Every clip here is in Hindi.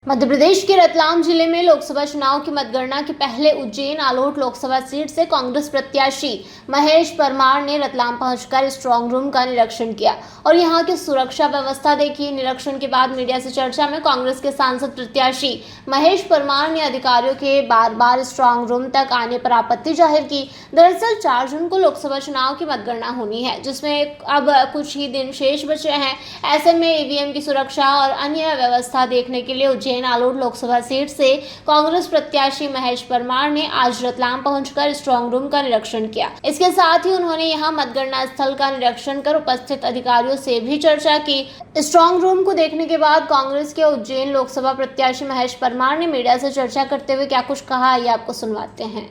मध्य प्रदेश के रतलाम जिले में लोकसभा चुनाव की मतगणना के पहले उज्जैन आलोट लोकसभा सीट से कांग्रेस प्रत्याशी महेश परमार ने रतलाम पहुंचकर स्ट्रांग रूम का निरीक्षण किया और यहां की सुरक्षा व्यवस्था देखी। निरीक्षण के बाद मीडिया से चर्चा में कांग्रेस के सांसद प्रत्याशी महेश परमार ने अधिकारियों के बार स्ट्रांग रूम तक आने पर आपत्ति जाहिर की। दरअसल 4 जून को लोकसभा चुनाव की मतगणना होनी है, जिसमें अब कुछ ही दिन शेष बचे हैं। ऐसे में ईवीएम की सुरक्षा और अन्य व्यवस्था देखने के लिए उज्जैन आलोट लोकसभा सीट से कांग्रेस प्रत्याशी महेश परमार ने आज रतलाम पहुंचकर स्ट्रांग रूम का निरीक्षण किया। इसके साथ ही उन्होंने यहां मतगणना स्थल का निरीक्षण कर उपस्थित अधिकारियों से भी चर्चा की। स्ट्रांग रूम को देखने के बाद कांग्रेस के उज्जैन लोकसभा प्रत्याशी महेश परमार ने मीडिया से चर्चा करते हुए क्या कुछ कहा, ये आपको सुनवाते हैं।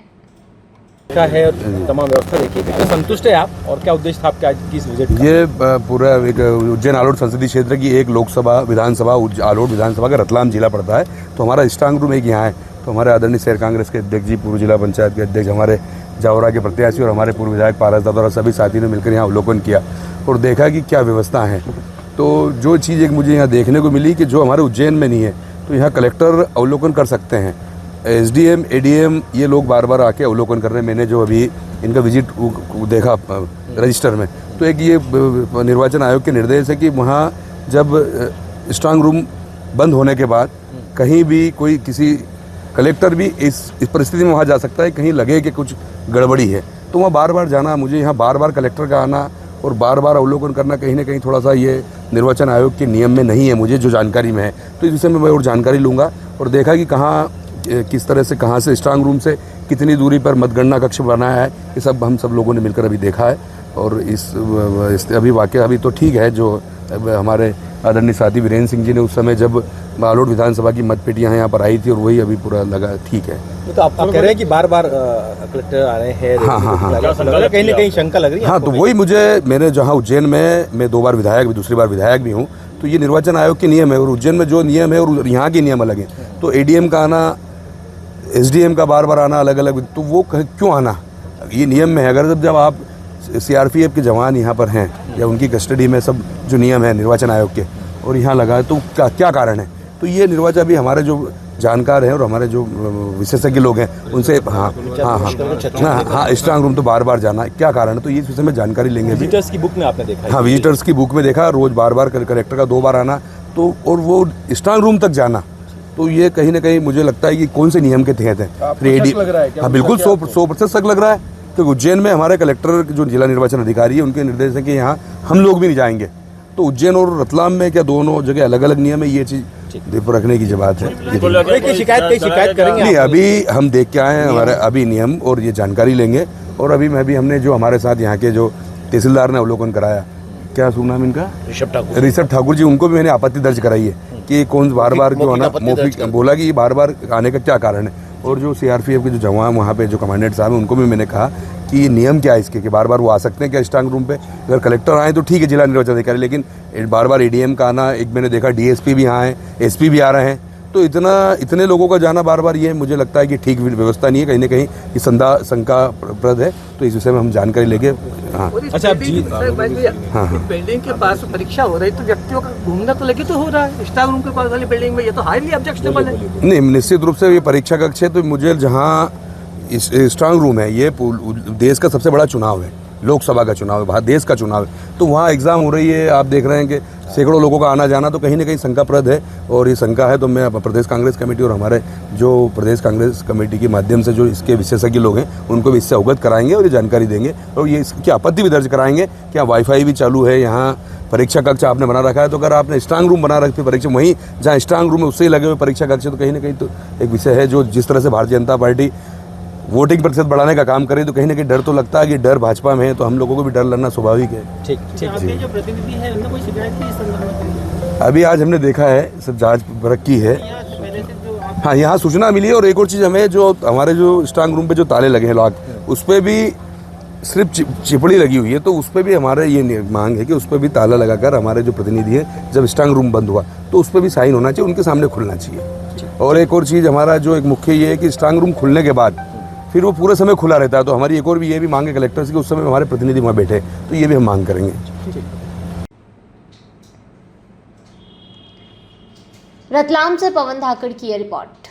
क्या है तमाम व्यवस्था देखिए, कितना संतुष्ट है आप और क्या उद्देश्य था आपका आज की इस विजिट का? ये पूरा उज्जैन आलोट संसदीय क्षेत्र की एक लोकसभा विधानसभा आलोट विधानसभा का रतलाम जिला पड़ता है। तो हमारा स्ट्रांग रूम एक यहाँ है। तो हमारे आदरणीय शहर कांग्रेस के अध्यक्ष जी, पूर्व जिला पंचायत के अध्यक्ष, हमारे जावरा के प्रत्याशी और हमारे पूर्व विधायक पारस दादा और सभी साथी ने मिलकर यहाँ अवलोकन किया और देखा कि क्या व्यवस्था है। तो जो चीज़ एक मुझे यहाँ देखने को मिली कि जो हमारे उज्जैन में नहीं है, तो यहाँ कलेक्टर अवलोकन कर सकते हैं, एसडीएम एडीएम ये लोग बार बार आके अवलोकन कर रहे हैं। मैंने जो अभी इनका विजिट देखा रजिस्टर में, तो एक ये निर्वाचन आयोग के निर्देश है कि वहाँ जब स्ट्रांग रूम बंद होने के बाद कहीं भी कोई किसी कलेक्टर भी इस परिस्थिति में वहाँ जा सकता है, कहीं लगे कि कुछ गड़बड़ी है तो वहाँ बार बार जाना, मुझे यहाँ बार बार कलेक्टर का आना और बार बार अवलोकन करना कहीं ना कहीं थोड़ा सा ये निर्वाचन आयोग के नियम में नहीं है, मुझे जो जानकारी में है। तो इस विषय में मैं और जानकारी लूँगा और देखा कि कहाँ किस तरह से कहाँ से स्ट्रांग रूम से कितनी दूरी पर मतगणना कक्ष बनाया है, ये सब हम सब लोगों ने मिलकर अभी देखा है। और इस अभी वाकया अभी तो ठीक है, जो हमारे आदरणीय साथी वीरेंद्र सिंह जी ने उस समय जब आलोट विधानसभा की मतपेटियाँ यहाँ पर आई थी और वही अभी पूरा लगा ठीक है। तो आप कह रहे हैं कि बार बार कलेक्टर आ रहे हैं? हाँ, कहीं ना कहीं शंका लग रही है। हाँ, तो वही मैंने जहाँ उज्जैन में मैं 2 बार विधायक भी, दूसरी बार विधायक भी हूँ, तो ये निर्वाचन आयोग के नियम है और उज्जैन में जो नियम है और यहाँ के नियम अलग हैं। तो एडीएम का आना, एसडीएम का बार बार आना अलग अलग, तो वो क्यों आना, ये नियम में है। अगर जब आप सीआरपीएफ के जवान यहाँ पर हैं या उनकी कस्टडी में सब जो नियम है निर्वाचन आयोग के और यहाँ लगा है, तो क्या कारण है? तो ये निर्वाचन अभी हमारे जो जानकार हैं और हमारे जो विशेषज्ञ लोग हैं उनसे हाँ स्ट्रांग रूम तो बार बार जाना है, क्या कारण है, तो ये विषय में जानकारी लेंगे। विजिटर्स की बुक में आपने देखा? हाँ, विजिटर्स की बुक में देखा, रोज बार बार कलेक्टर का 2 बार आना, तो और वो स्ट्रांग रूम तक जाना, तो ये कहीं ना कहीं मुझे लगता है कि कौन से नियम के तहत है। हाँ, बिल्कुल 100% शक लग रहा है, क्योंकि उज्जैन में हमारे कलेक्टर जो जिला निर्वाचन अधिकारी है उनके निर्देश है कि यहाँ हम लोग भी नहीं जाएंगे। तो उज्जैन और रतलाम में क्या दोनों जगह अलग अलग नियम है, ये चीज़ रखने की बात है। शिकायत करेंगे? नहीं, अभी हम देख के आए हैं हमारे अभी नियम और ये जानकारी लेंगे। और अभी हमने जो हमारे साथ यहाँ के जो तहसीलदार ने अवलोकन कराया, क्या सुन नाम इनका, ऋषभ ठाकुर जी, उनको भी मैंने आपत्ति दर्ज कराई है कि कौन बार बार क्यों आना, बोला कि बार बार आने का क्या कारण है। और जो सीआरपीएफ के जो जवान वहाँ पे जो कमांडेंट साहब हैं उनको भी मैंने कहा कि ये नियम क्या है इसके, कि बार बार वो आ सकते हैं क्या स्ट्रांग रूम पे? अगर कलेक्टर आए तो ठीक है, जिला निर्वाचन अधिकारी, लेकिन बार बार एडीएम का आना, एक मैंने देखा डीएसपी भी यहाँ है, एसपी भी आ रहे हैं, तो इतने लोगों का जाना बार बार, ये मुझे लगता है कि ठीक व्यवस्था नहीं है, कहीं ना कहीं ये शंकाप्रद है। तो इस विषय में हम जानकारी लेके अच्छा जी, बिल्डिंग के पास परीक्षा हो रही तो व्यक्तियों का घूमना तो लगे तो हो रहा है स्ट्रांग रूम के पास वाली बिल्डिंग में, ये तो हाईली ऑब्जेक्शनेबल है। नहीं, निश्चित रूप से ये परीक्षा कक्ष है, तो मुझे जहाँ स्ट्रांग रूम है, ये देश का सबसे बड़ा चुनाव है, लोकसभा का चुनाव है, भारत देश का चुनाव है, तो वहाँ एग्ज़ाम हो रही है, आप देख रहे हैं कि सैकड़ों लोगों का आना जाना, तो कहीं ना कहीं शंकाप्रद है। और ये शंका है तो मैं प्रदेश कांग्रेस कमेटी और हमारे जो प्रदेश कांग्रेस कमेटी के माध्यम से जो इसके विशेषज्ञ लोग हैं उनको भी इससे अवगत कराएंगे और ये जानकारी देंगे और ये इसकी आपत्ति भी दर्ज कराएंगे। क्या वाईफाई भी चालू है, यहाँ परीक्षा कक्ष आपने बना रखा है, तो अगर आपने स्ट्रांग रूम बना रखी परीक्षा वहीं जहाँ स्ट्रांग रूम है उससे ही लगे हुए परीक्षा कक्ष, तो कहीं ना कहीं तो एक विषय है जो जिस तरह से भारतीय जनता पार्टी वोटिंग प्रतिशत बढ़ाने का काम करे, तो कहीं ना कहीं डर तो लगता है कि डर भाजपा में है, तो हम लोगों को भी डर लगना स्वाभाविक है। ठीक जो प्रतिनिधि है उनका कोई शिकायत की संदर्भ में? अभी आज हमने देखा है, सब जांच परख की है। हाँ, यहाँ सूचना मिली है और एक और चीज़ हमें, जो हमारे जो स्ट्रांग रूम पे जो ताले लगे हैं लॉक, उस पर भी सिर्फ चिपड़ी लगी हुई है, तो उस पर भी हमारे ये मांग है कि उस पर भी ताला लगाकर हमारे जो प्रतिनिधि है जब स्ट्रांग रूम बंद हुआ तो उस पर भी साइन होना चाहिए, उनके सामने खुलना चाहिए। और एक और चीज़ हमारा जो एक मुख्य ये है कि स्ट्रांग रूम खुलने के बाद फिर वो पूरे समय खुला रहता है, तो हमारी एक और भी ये भी मांग है कलेक्टर से कि उस समय हमारे प्रतिनिधि वहाँ बैठे, तो ये भी हम मांग करेंगे। रतलाम से पवन धाकड़ की ये रिपोर्ट।